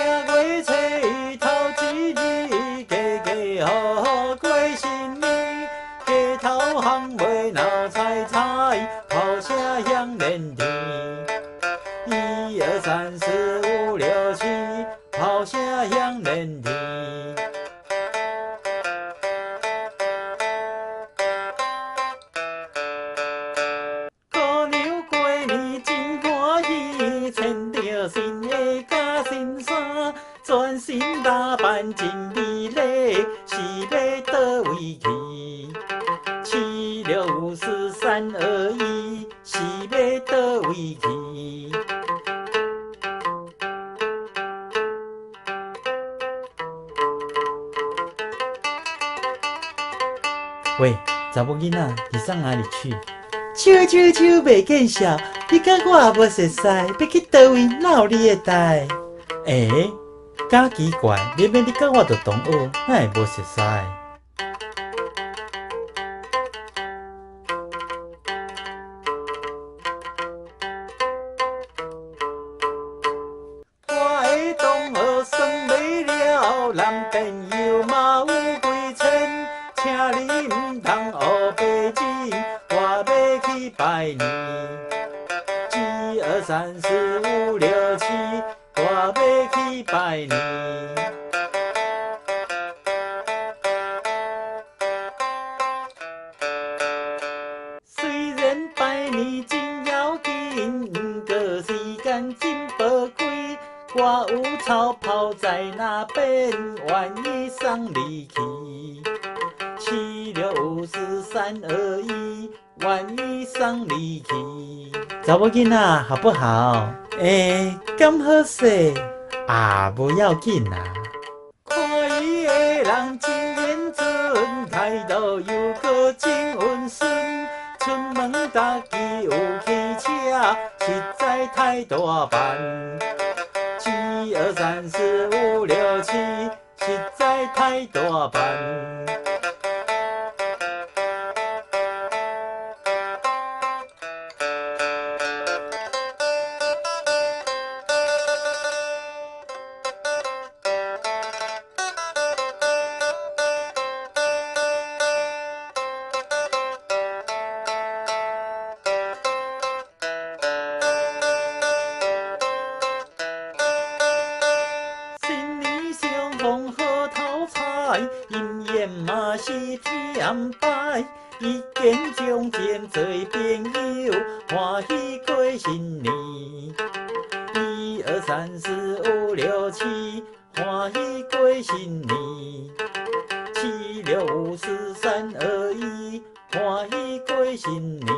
月初头一日，家家户户过新年，街头巷尾闹彩彩，炮声响连天。1、2、3、4、5、6、7，炮声响连天。姑娘过年真欢喜，穿着新的假新衫，全身打扮真美丽，是要倒位去？7、6、5、4、3、2、1，是要倒位去？喂，查某囡仔，你上哪里去？笑笑笑，袂见笑，你甲我也无熟识，要去倒位哪有你的代？敢奇怪，明明你甲我就同学，哪会无熟识？我的同学算没了，男朋友嘛有几千，请你唔通黑白钱，我要去拜年。1、2、3、4、5、6、7，我要去拜年。虽然拜年真要紧，不过时间真宝贵。我有钞票在那边，愿意送你去。7、6、5、4、3、2、1，愿意送你去。查某囡仔好不好？敢好势啊，不要紧啦。看伊的人真严准，态度又搁真温顺。出门搭机有汽车，实在太大班。1、2、3、4、5、6、7，实在太大班。新年相逢好头彩，姻缘嘛是天安排。一见钟情做朋友，欢喜过新年。1、2、3、4、5、6、7，欢喜过新年。7、6、5、4、3、2、1，欢喜过新年。